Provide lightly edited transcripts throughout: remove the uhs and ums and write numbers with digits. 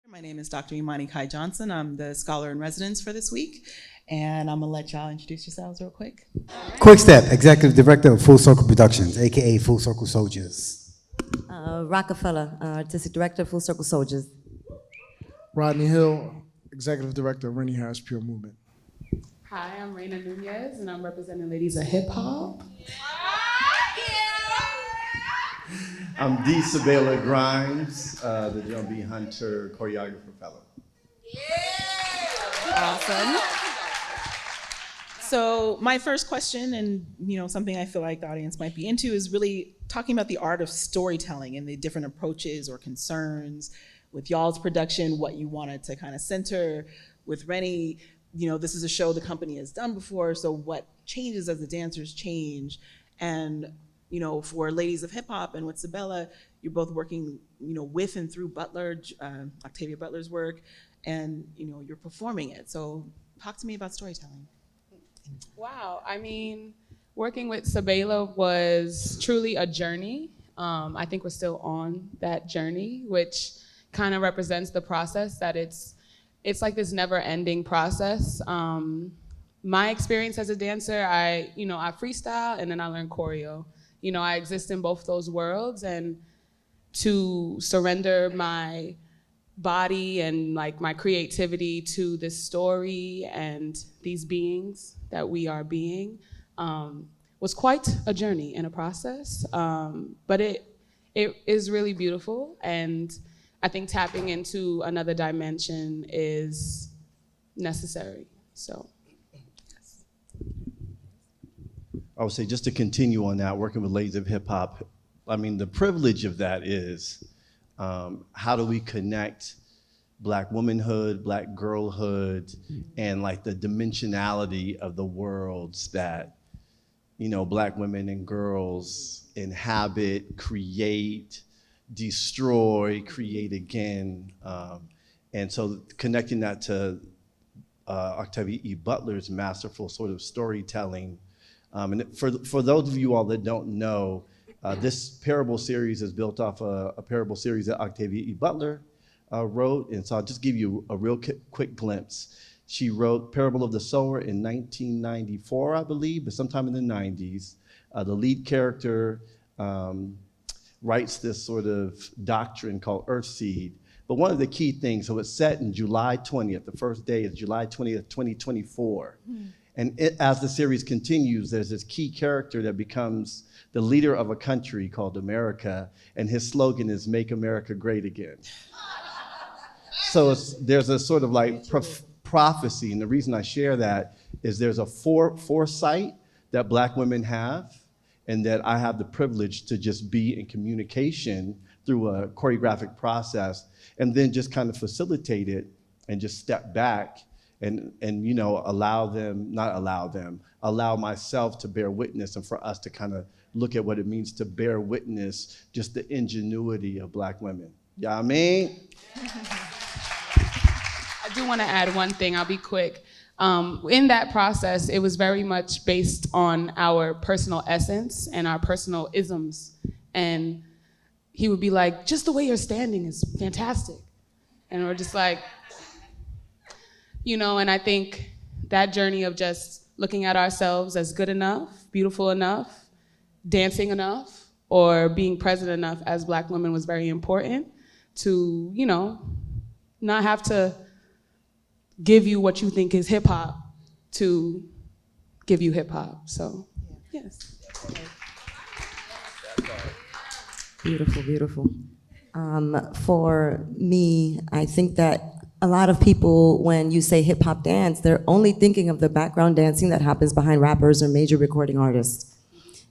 My name is Dr. Imani Kai Johnson. I'm the scholar in residence for this week, and I'm gonna let y'all introduce yourselves real quick. Quick Step, Executive Director of Full Circle Productions, aka Full Circle Soldiers. Rockefeller, Artistic Director, Full Circle Soldiers. Rodney Hill, Executive Director of Rennie Harris Pure Movement. Hi, I'm Reina Nunez, and I'm representing Ladies of Hip Hop. I'm D. Sabela Grimes, the John B. Hunter Choreographer Fellow. Awesome. So my first question, and something I feel like the audience might be into, is really talking about the art of storytelling and the different approaches or concerns with y'all's production, what you wanted to kind of center. With Rennie, this is a show the company has done before, so what changes as the dancers change? And for Ladies of Hip Hop and with Sabela, you're both working, with and through Butler, Octavia Butler's work, and you're performing it. So talk to me about storytelling. Wow, working with Sabela was truly a journey. I think we're still on that journey, which kind of represents the process that it's like this never-ending process. My experience as a dancer, I freestyle and then I learn choreo. I exist in both those worlds, and to surrender my body and my creativity to this story and these beings that we are being was quite a journey and a process. But it is really beautiful, and I think tapping into another dimension is necessary. So. I would say, just to continue on that, working with Ladies of Hip Hop, the privilege of that is how do we connect Black womanhood, Black girlhood, and the dimensionality of the worlds that Black women and girls inhabit, create, destroy, create again. And so connecting that to Octavia E. Butler's masterful sort of storytelling. And for those of you all that don't know, this parable series is built off a parable series that Octavia E. Butler wrote. And so I'll just give you a real quick glimpse. She wrote Parable of the Sower in 1994, I believe, but sometime in the 90s. The lead character writes this sort of doctrine called Earthseed. But one of the key things, so it's set in July 20th, the first day is July 20th, 2024. And as the series continues, there's this key character that becomes the leader of a country called America, and his slogan is "Make America Great Again." So there's a sort of prophecy, and the reason I share that is there's a foresight that Black women have, and that I have the privilege to just be in communication through a choreographic process, and then just kind of facilitate it and just step back and allow myself to bear witness, and for us to kind of look at what it means to bear witness, just the ingenuity of Black women. Yeah, I do want to add one thing, I'll be quick. In that process, it was very much based on our personal essence and our personal isms. And he would be like, just the way you're standing is fantastic. And we're just like, and I think that journey of just looking at ourselves as good enough, beautiful enough, dancing enough, or being present enough as Black women was very important to, not have to give you what you think is hip hop to give you hip hop. So, yes. Beautiful, beautiful. For me, I think that a lot of people, when you say hip hop dance, they're only thinking of the background dancing that happens behind rappers or major recording artists.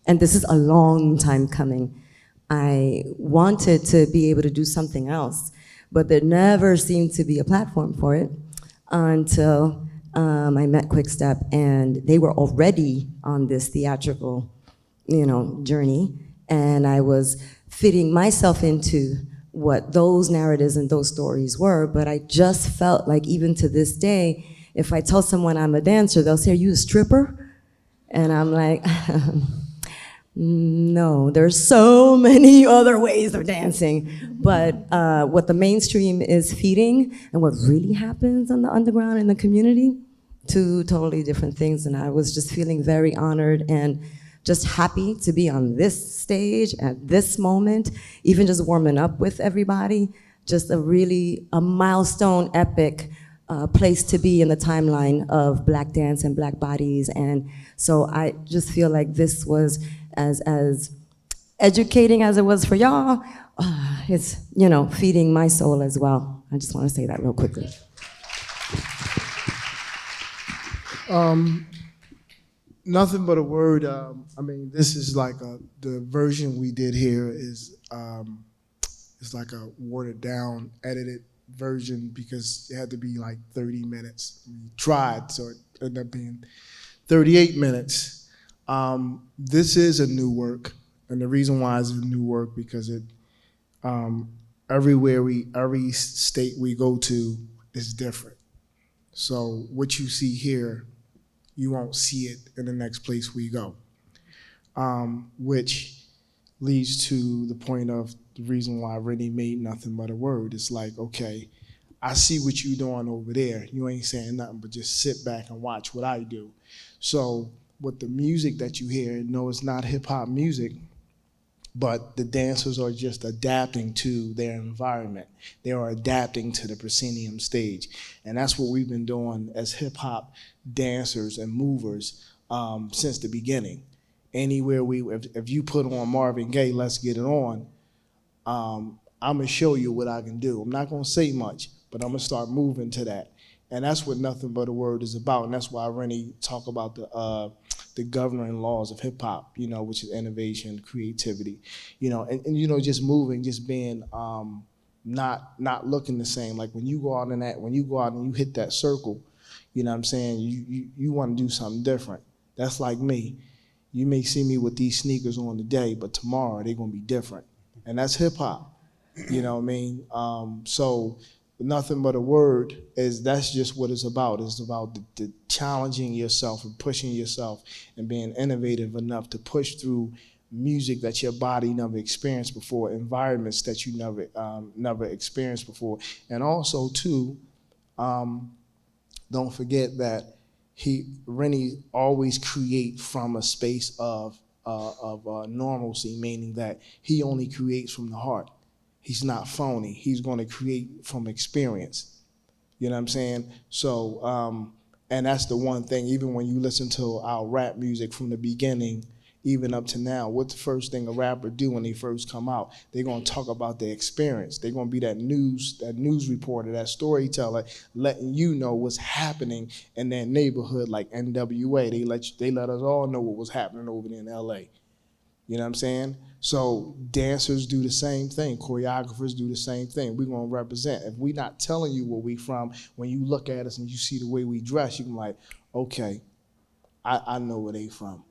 And this is a long time coming. I wanted to be able to do something else, but there never seemed to be a platform for it until I met Quick Step, and they were already on this theatrical, journey, and I was fitting myself into what those narratives and those stories were, but I just felt like even to this day, if I tell someone I'm a dancer, they'll say, "Are you a stripper?" And I'm like, No, there's so many other ways of dancing. But what the mainstream is feeding and what really happens on the underground in the community, two totally different things. And I was just feeling very honored and just happy to be on this stage at this moment, even just warming up with everybody. Just a milestone, epic place to be in the timeline of Black dance and Black bodies. And so I just feel like this was as educating as it was for y'all. It's, feeding my soul as well. I just want to say that real quickly. Nothing but a word. This is like the version we did here is it's like a watered down, edited version because it had to be like 30 minutes. We tried, so it ended up being 38 minutes. This is a new work, and the reason why it's a new work because it every state we go to is different. So what you see here, you won't see it in the next place we go, which leads to the point of the reason why Rennie made Nothing But a Word. It's like, okay, I see what you doing over there. You ain't saying nothing, but just sit back and watch what I do. So with the music that you hear, no, it's not hip hop music, but the dancers are just adapting to their environment. They are adapting to the proscenium stage. And that's what we've been doing as hip hop dancers and movers since the beginning. Anywhere if you put on Marvin Gaye, Let's Get It On, I'm gonna show you what I can do. I'm not gonna say much, but I'm gonna start moving to that. And that's what Nothing But a Word is about. And that's why Rennie talk about the governing laws of hip hop, which is innovation, creativity, and just moving, just being not looking the same. Like when you go out and you hit that circle, you know what I'm saying, you want to do something different. That's like me. You may see me with these sneakers on today, but tomorrow they're gonna be different. And that's hip hop. You know what I mean? So Nothing But a Word that's just what it's about. It's about the challenging yourself and pushing yourself and being innovative enough to push through music that your body never experienced before, environments that you never experienced before. And also too, don't forget that Rennie always create from a space of normalcy, meaning that he only creates from the heart. He's not phony. He's going to create from experience. You know what I'm saying? So, and that's the one thing, even when you listen to our rap music from the beginning, even up to now, what's the first thing a rapper do when they first come out? They're going to talk about their experience. They're going to be that news reporter, that storyteller, letting you know what's happening in their neighborhood, like NWA. They let us all know what was happening over there in LA. You know what I'm saying? So dancers do the same thing. Choreographers do the same thing. We're going to represent. If we're not telling you where we from, when you look at us and you see the way we dress, you can be like, okay, I know where they from.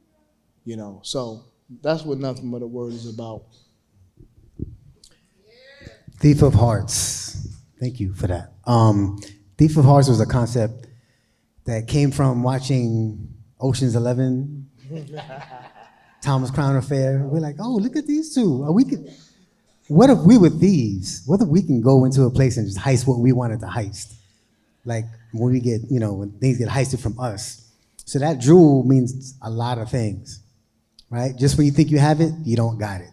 So that's what Nothing But a Word is about. Thief of Hearts. Thank you for that. Thief of Hearts was a concept that came from watching Ocean's 11, Thomas Crown Affair. We're like, oh, look at these two. What if we were thieves? What if we can go into a place and just heist what we wanted to heist? Like when we get, when things get heisted from us. So that jewel means a lot of things, right? Just when you think you have it, you don't got it.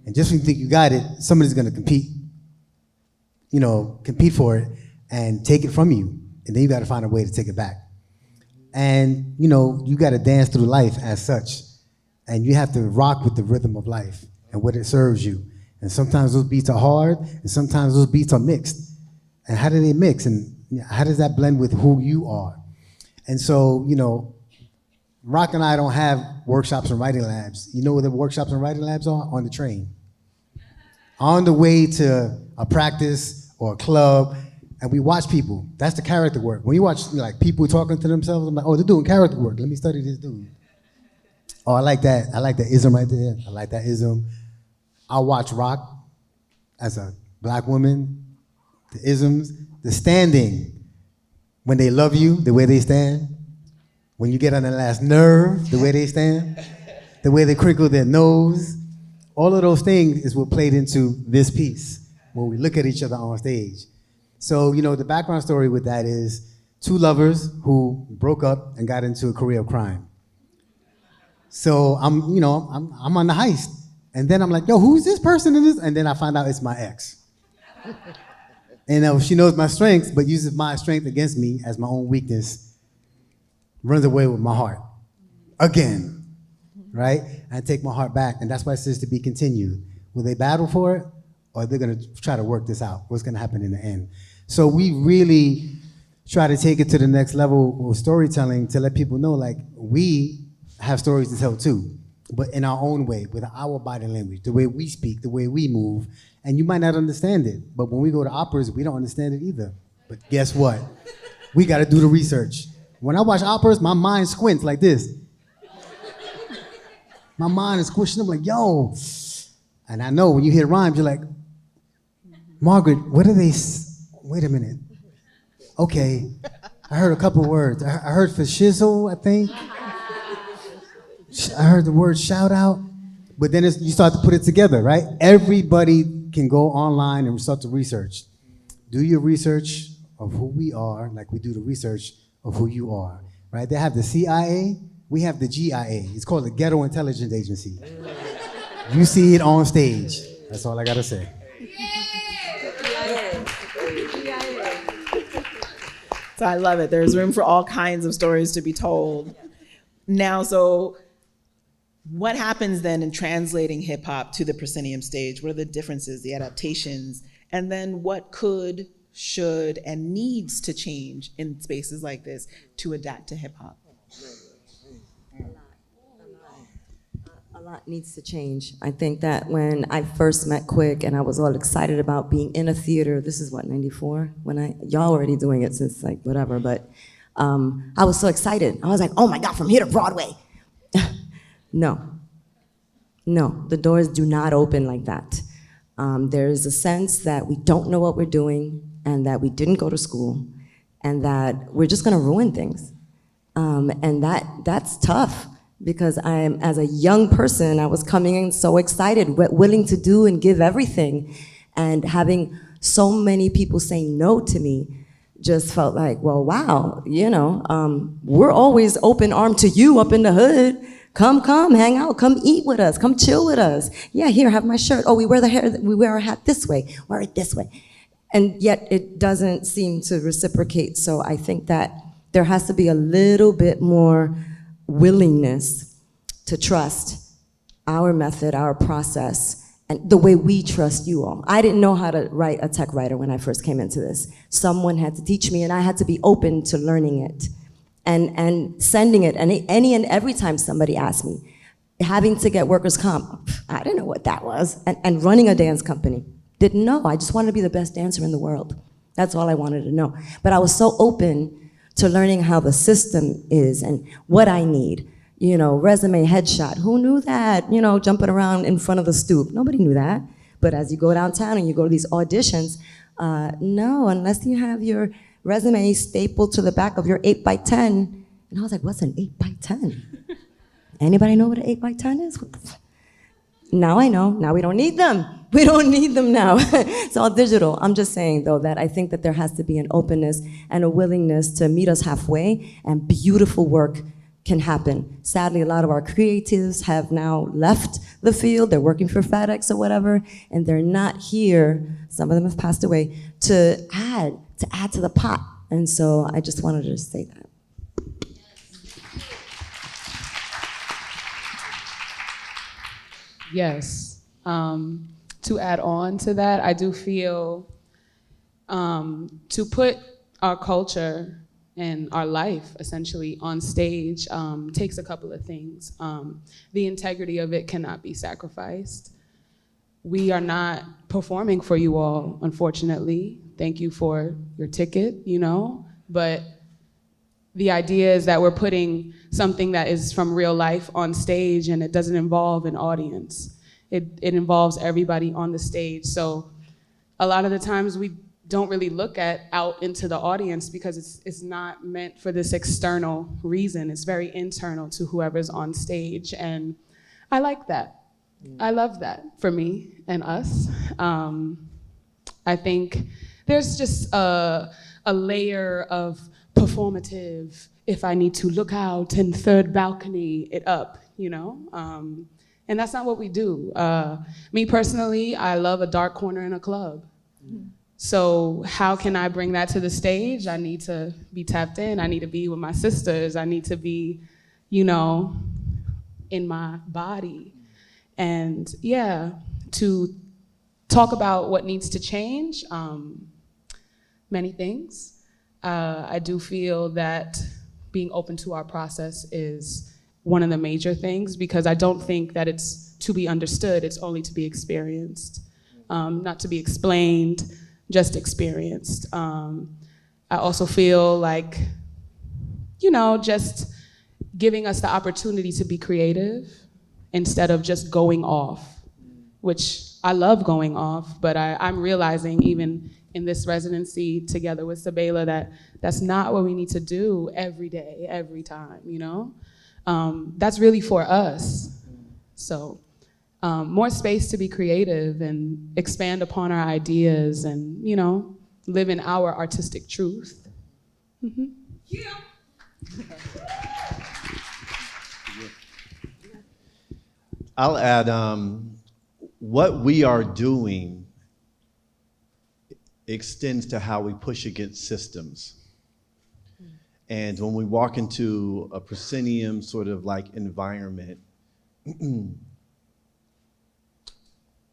And just when you think you got it, somebody's gonna compete for it and take it from you. And then you gotta find a way to take it back. And, you gotta dance through life as such. And you have to rock with the rhythm of life and what it serves you. And sometimes those beats are hard, and sometimes those beats are mixed. And how do they mix? And how does that blend with who you are? And so, Rock and I don't have workshops and writing labs. You know where the workshops and writing labs are? On the train. On the way to a practice or a club, and we watch people. That's the character work. When you watch people talking to themselves, I'm like, oh, they're doing character work. Let me study this dude. Oh, I like that. I like that ism right there. I like that ism. I watch Rock as a Black woman, the isms, the standing. When they love you, the way they stand. When you get on the last nerve, the way they stand. the way they crinkle their nose. All of those things is what played into this piece when we look at each other on stage. So, you know, the background story with that is two lovers who broke up and got into a career of crime. So I'm on the heist. And then I'm like, yo, who's this person in this? And then I find out it's my ex. And she knows my strengths, but uses my strength against me as my own weakness, runs away with my heart. Again, right? I take my heart back, and that's why it says to be continued. Will they battle for it, or they're gonna try to work this out? What's gonna happen in the end? So we really try to take it to the next level with storytelling to let people know, like, we have stories to tell too, but in our own way, with our body language, the way we speak, the way we move, and you might not understand it, but when we go to operas, we don't understand it either. But guess what? We gotta do the research. When I watch operas, my mind squints like this. My mind is squishing. I'm like, yo. And I know when you hear rhymes, you're like, Margaret, what are they? Wait a minute. Okay, I heard a couple words. I heard for shizzle, I think. I heard the word shout out. But then you start to put it together, right? Everybody can go online and start to research. Do your research of who we are, like we do the research of who you are, right? They have the CIA, we have the GIA. It's called the Ghetto Intelligence Agency. You see it on stage. That's all I gotta say. So I love it. There's room for all kinds of stories to be told. Now, so what happens then in translating hip hop to the proscenium stage? What are the differences, the adaptations? And then what could, should, and needs to change in spaces like this to adapt to hip hop? A lot needs to change. I think that when I first met Quick and I was all excited about being in a theater, this is what, 94? Y'all already doing it since like whatever, but I was so excited. I was like, oh my God, from here to Broadway. No, the doors do not open like that. There's a sense that we don't know what we're doing and that we didn't go to school and that we're just gonna ruin things. And that's tough because as a young person, I was coming in so excited, willing to do and give everything. And having so many people say no to me just felt like, well, wow, we're always open armed to you up in the hood. Come, hang out, come eat with us, come chill with us. Yeah, here, have my shirt. Oh, we wear our hat this way, wear it this way. And yet it doesn't seem to reciprocate. So I think that there has to be a little bit more willingness to trust our method, our process, and the way we trust you all. I didn't know how to write a tech writer when I first came into this. Someone had to teach me, and I had to be open to learning it. And sending it, and any and every time somebody asked me, having to get workers' comp, I didn't know what that was, and running a dance company, didn't know. I just wanted to be the best dancer in the world. That's all I wanted to know. But I was so open to learning how the system is and what I need. Resume, headshot, who knew that? Jumping around in front of the stoop, nobody knew that. But as you go downtown and you go to these auditions, no, unless you have your resume stapled to the back of your 8x10. And I was like, what's an 8x10? Anybody know what an 8x10 is? Now I know. Now we don't need them. We don't need them now. It's all digital. I'm just saying, though, that I think that there has to be an openness and a willingness to meet us halfway, and beautiful work can happen. Sadly, a lot of our creatives have now left the field. They're working for FedEx or whatever, and they're not here. Some of them have passed away to add to the pot. And so I just wanted to say that. Yes. To add on to that, I do feel to put our culture and our life essentially on stage takes a couple of things. The integrity of it cannot be sacrificed. We are not performing for you all, unfortunately. Thank you for your ticket, but the idea is that we're putting something that is from real life on stage, and it doesn't involve an audience. It involves everybody on the stage. So a lot of the times we don't really look out into the audience because it's not meant for this external reason. It's very internal to whoever's on stage. And I like that. I love that for me and us. I think there's just a layer of performative, if I need to look out and third balcony it up, you know? And that's not what we do. Me personally, I love a dark corner in a club. So how can I bring that to the stage? I need to be tapped in. I need to be with my sisters. I need to be, you know, in my body. And yeah, to talk about what needs to change, many things. I do feel that being open to our process is one of the major things, because I don't think that it's to be understood, it's only to be experienced, not to be explained, just experienced. I also feel like, you know, just giving us the opportunity to be creative instead of just going off, which I love going off, but I'm realizing even in this residency together with Sabela that that's not what we need to do every day, every time, you know? That's really for us. So more space to be creative and expand upon our ideas and, you know, live in our artistic truth. Mm-hmm. Yeah. I'll add, what we are doing extends to how we push against systems. And when we walk into a proscenium sort of like environment, you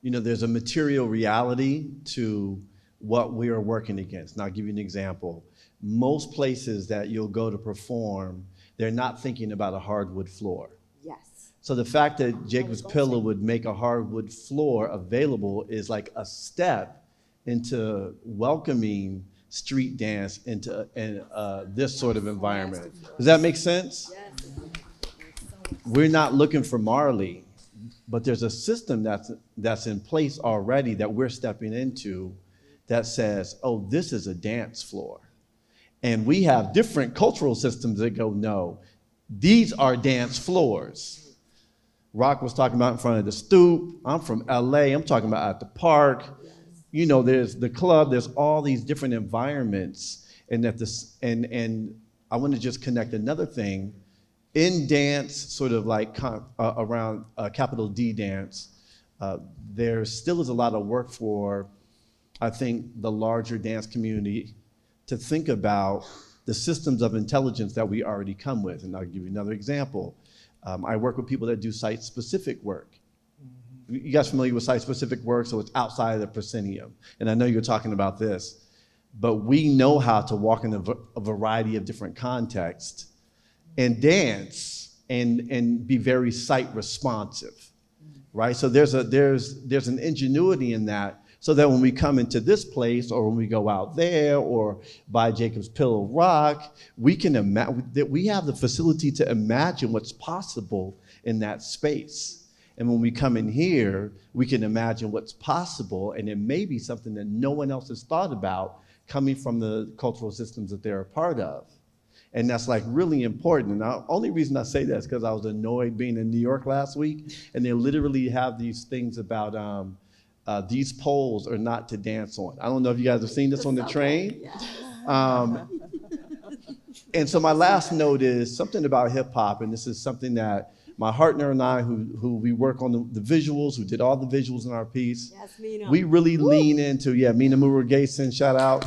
know, there's a material reality to what we are working against. And I'll give you an example. Most places that you'll go to perform, they're not thinking about a hardwood floor. Yes. So the fact that Jacob's Pillow would make a hardwood floor available is like a step into welcoming street dance into this sort of environment. Does that make sense? Yes. We're not looking for Marley, but there's a system that's in place already that we're stepping into that says, oh, this is a dance floor. And we have different cultural systems that go, no, these are dance floors. Rock was talking about in front of the stoop. I'm from LA. I'm talking about at the park. You know, there's the club. There's all these different environments, and and I want to just connect another thing. In dance, sort of like around capital D dance, there still is a lot of work for, I think, the larger dance community to think about the systems of intelligence that we already come with. And I'll give you another example. I work with people that do site-specific work. You guys familiar with site-specific work? So it's outside of the proscenium. And I know you're talking about this, but we know how to walk in a variety of different contexts and dance and be very site responsive, right? So there's an ingenuity in that, so that when we come into this place or when we go out there or by Jacob's Pillow Rock, we can imagine that we have the facility to imagine what's possible in that space. And when we come in here, we can imagine what's possible, and it may be something that no one else has thought about coming from the cultural systems that they're a part of. And that's like really important. And the only reason I say that is because I was annoyed being in New York last week, and they literally have these things about these poles are not to dance on. I don't know if you guys have seen this on the train. And so my last note is something about hip hop, and this is something that my partner and I, who we work on the visuals, who did all the visuals in our piece, Yes, Mina. we really lean into, Mina Murugayson, shout out.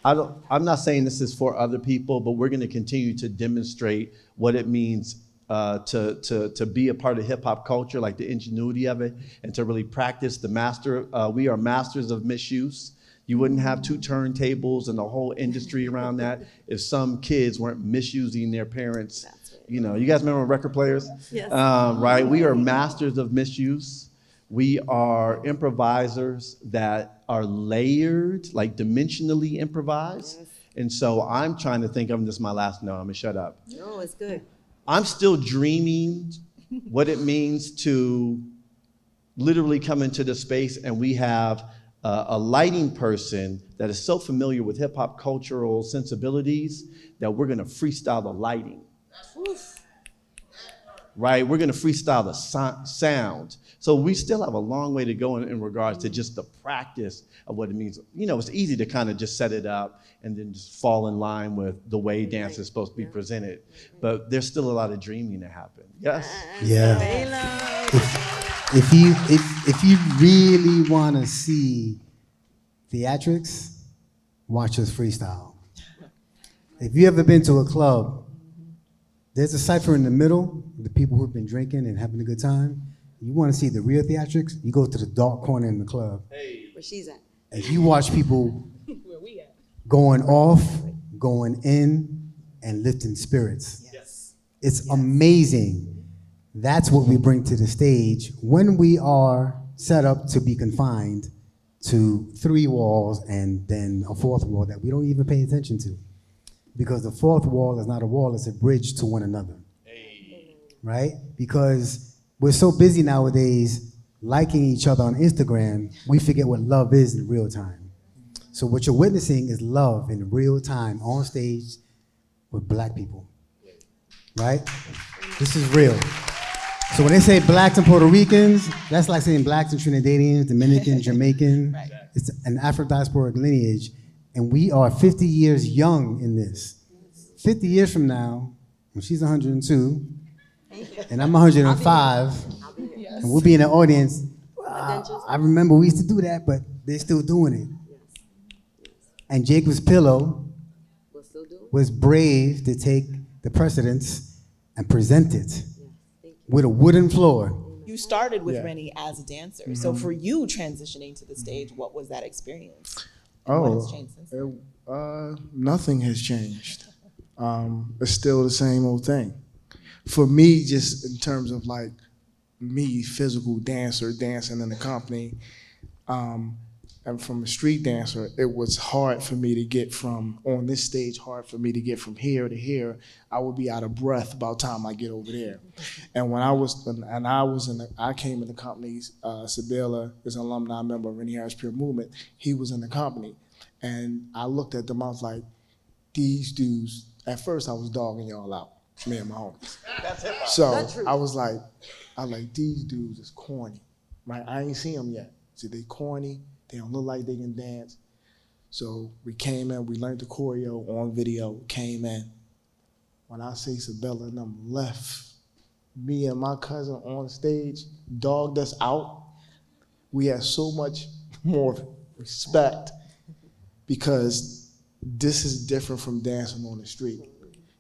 I'm not saying this is for other people, but we're gonna continue to demonstrate what it means to be a part of hip hop culture, like the ingenuity of it, and to really practice we are masters of misuse. You wouldn't have two turntables and a whole industry around that if some kids weren't misusing their parents. You know, you guys remember record players? Yes. Right, we are masters of misuse. We are improvisers that are layered, like dimensionally improvised. Yes. And so I'm trying to think of, this is my last note, I'm gonna shut up. No, it's good. I'm still dreaming what it means to literally come into the space and we have a lighting person that is so familiar with hip hop cultural sensibilities that we're gonna freestyle the lighting. Right? We're going to freestyle the sound. So we still have a long way to go in regards to just the practice of what it means. You know, it's easy to kind of just set it up and then just fall in line with the way dance is supposed to be presented. But there's still a lot of dreaming to happen. Yes? Yeah. If you really want to see theatrics, watch us freestyle. If you ever been to a club, there's a cipher in the middle, the people who've been drinking and having a good time. You want to see the real theatrics, you go to the dark corner in the club. Where she's at. And you watch people Where we at? going off, going in, and lifting spirits. Yes. It's amazing. That's what we bring to the stage when we are set up to be confined to 3 walls and then a 4th wall that we don't even pay attention to. Because the 4th wall is not a wall, it's a bridge to one another. Right? Because we're so busy nowadays liking each other on Instagram, we forget what love is in real time. So what you're witnessing is love in real time on stage with black people. Right? This is real. So when they say blacks and Puerto Ricans, that's like saying blacks and Trinidadians, Dominican, Jamaican. Right. It's an Afro-diasporic lineage. And we are 50 years young in this. 50 years from now, when she's 102, and I'm 105, and we'll be in the audience, I remember we used to do that, but they're still doing it. And Jacob's Pillow was brave to take the precedence and present it with a wooden floor. You started with Yeah. Rennie as a dancer. So for you transitioning to the stage, what was that experience? And Oh, what has changed since then? nothing has changed. It's still the same old thing. For me, just in terms of like me, physical dancer, dancing in the company, and from a street dancer, it was hard for me to get from, on this stage, hard for me to get from here to here. I would be out of breath by the time I get over there. And when I came in the company, Sabela is an alumni member of Rennie Harris Pure Movement. He was in the company. And I looked at them, I was like, these dudes, at first I was dogging y'all out, me and my homies. So I was like, these dudes is corny, right? I ain't seen them yet. See, they corny, they don't look like they can dance. So we came in, we learned the choreo on video, came in. When I say Sabela and them left, me and my cousin on stage, dogged us out, we had so much more respect because this is different from dancing on the street.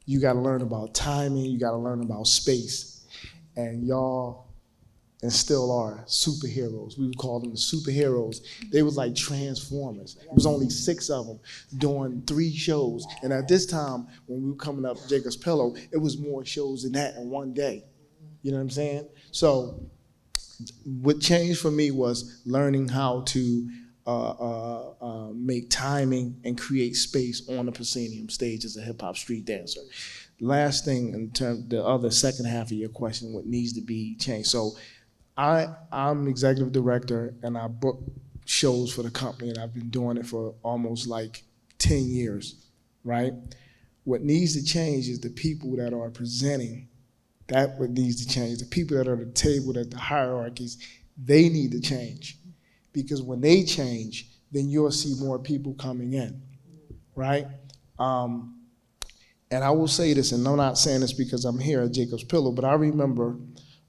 You gotta learn about timing, you gotta learn about space. And y'all, and still are, superheroes. We would call them the superheroes. They was like Transformers. It was only 6 of them doing 3 shows. And at this time, when we were coming up Jacob's Pillow, it was more shows than that in one day. You know what I'm saying? So what changed for me was learning how to make timing and create space on the proscenium stage as a hip hop street dancer. Last thing in terms, the other second half of your question, what needs to be changed. So I'm executive director and I book shows for the company and I've been doing it for almost like 10 years, right? What needs to change is the people that are presenting. That what needs to change. The people that are at the table, that the hierarchies, they need to change. Because when they change, then you'll see more people coming in, right? And I will say this, and I'm not saying this because I'm here at Jacob's Pillow, but I remember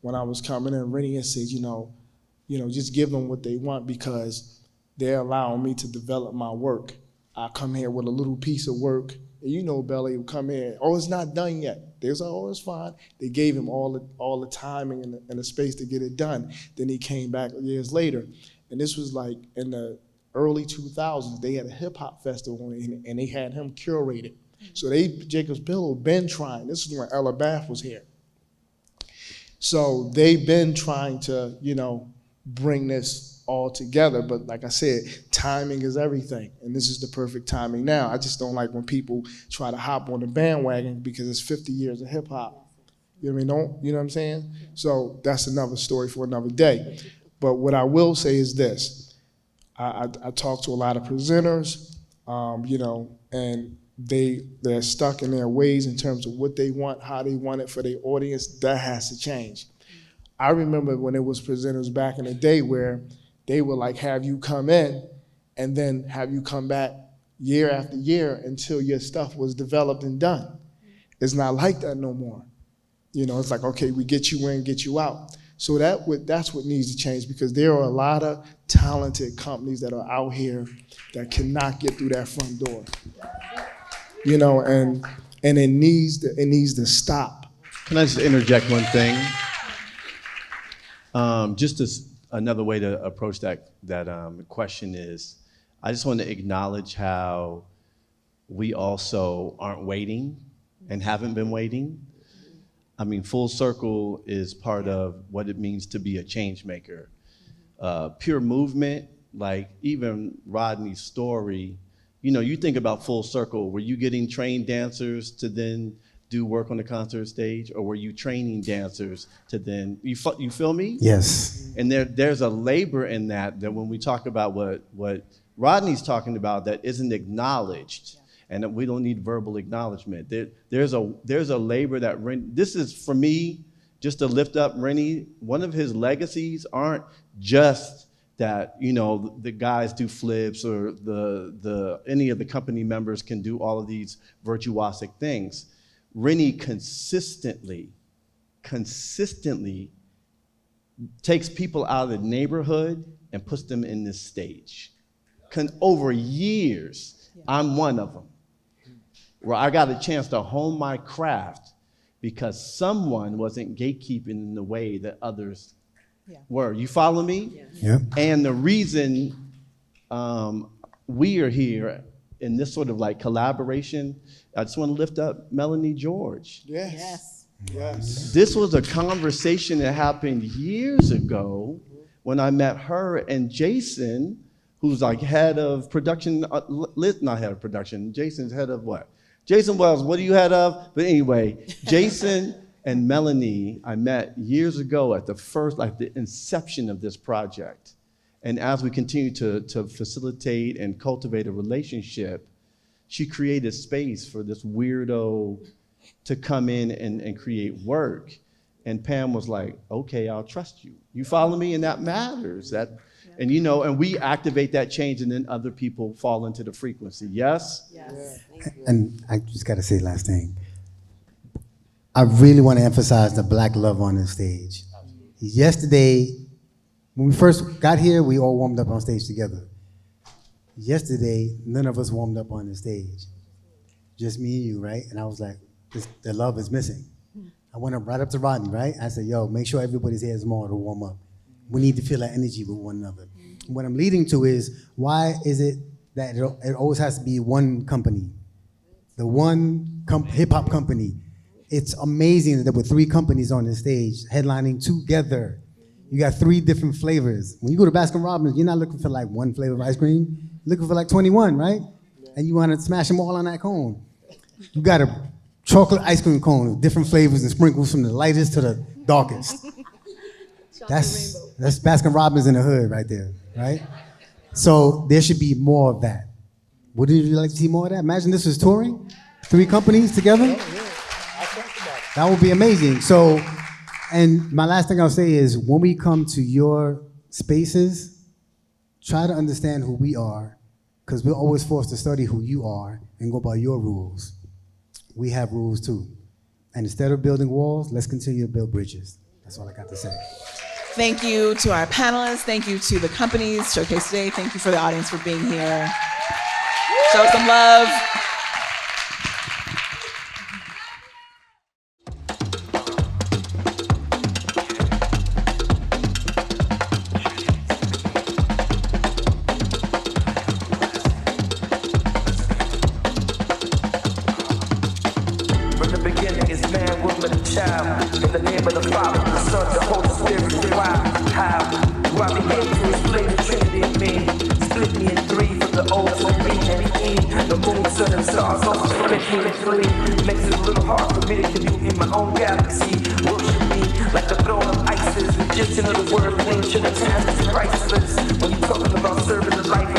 when I was coming in, Rennie had said, just give them what they want because they're allowing me to develop my work. I come here with a little piece of work, and Belly would come in, oh, it's not done yet. They was like, oh, it's fine. They gave him all the timing and the space to get it done. Then he came back years later. And this was like in the early 2000s, they had a hip hop festival and they had him curated. So Jacob's Pillow been trying, this is when Ella Bath was here. So they've been trying to, bring this all together. But like I said, timing is everything. And this is the perfect timing now. I just don't like when people try to hop on the bandwagon because it's 50 years of hip hop. You know what I mean? You know what I'm saying? So that's another story for another day. But what I will say is this. I talk to a lot of presenters, and they're stuck in their ways in terms of what they want, how they want it for their audience. That has to change. I remember when it was presenters back in the day where they would like have you come in and then have you come back year after year until your stuff was developed and done. It's not like that no more. You know, it's like, okay, we get you in, get you out. So that's what needs to change, because there are a lot of talented companies that are out here that cannot get through that front door. You know, and it needs to stop. Can I just interject one thing? Just as another way to approach that question is, I just want to acknowledge how we also aren't waiting and haven't been waiting. I mean, Full Circle is part of what it means to be a change maker. Pure movement, like even Rodney's story, you know, you think about Full Circle, were you getting trained dancers to then do work on the concert stage, or were you training dancers to then, you feel me? Yes. And there's a labor in that when we talk about what Rodney's talking about that isn't acknowledged, and that we don't need verbal acknowledgement. There's a labor that this is, for me, just to lift up Rennie. One of his legacies aren't just that, you know, the guys do flips, or any of the company members can do all of these virtuosic things. Rennie consistently takes people out of the neighborhood and puts them in this stage. Over years, I'm one of them, where I got a chance to hone my craft because someone wasn't gatekeeping in the way that others were. You follow me? Yep. And the reason we are here in this sort of like collaboration, I just want to lift up Melanie George. Yes. Yes. This was a conversation that happened years ago when I met her and Jason, who's like head of production, not head of production, Jason's head of what? Jason Wells, what are you head of? But anyway, Jason and Melanie, I met years ago at the inception of this project. And as we continue to facilitate and cultivate a relationship, she created space for this weirdo to come in and create work. And Pam was like, okay, I'll trust you. You follow me? And that matters. And you know, and we activate that change, and then other people fall into the frequency. Yes? Yes. And I just got to say last thing. I really want to emphasize the Black love on this stage. Yesterday, when we first got here, we all warmed up on stage together. Yesterday, none of us warmed up on the stage. Just me and you, right? And I was like, the love is missing. I went right up to Rodney, right? I said, yo, make sure everybody's here tomorrow to warm up. We need to feel that energy with one another. What I'm leading to is, why is it that it always has to be one company? The one hip-hop company. It's amazing that there were 3 companies on the stage headlining together. You got 3 different flavors. When you go to Baskin-Robbins, you're not looking for like one flavor of ice cream. You're looking for like 21, right? And you want to smash them all on that cone. You got a chocolate ice cream cone with different flavors and sprinkles from the lightest to the darkest. That's Baskin-Robbins in the hood right there, right? So there should be more of that. Wouldn't you like to see more of that? Imagine this was touring, 3 companies together. That would be amazing. So, and my last thing I'll say is, when we come to your spaces, try to understand who we are, because we're always forced to study who you are and go by your rules. We have rules too. And instead of building walls, let's continue to build bridges. That's all I got to say. Thank you to our panelists. Thank you to the companies showcased today. Thank you for the audience for being here. Show some love. From the beginning, it's man, woman, and child. In the name of the Father, the Son, the Holy Spirit. Why? How? Do I begin to explain the Trinity in me? Split me in 3 from the old to the green and the E. The moon, sun, and stars also split me in 3. Makes it a little hard for me to commute in my own galaxy. Worship me like the throne of Isis. Egyptian of the word, ancient and timeless, priceless. When you're talking about serving the life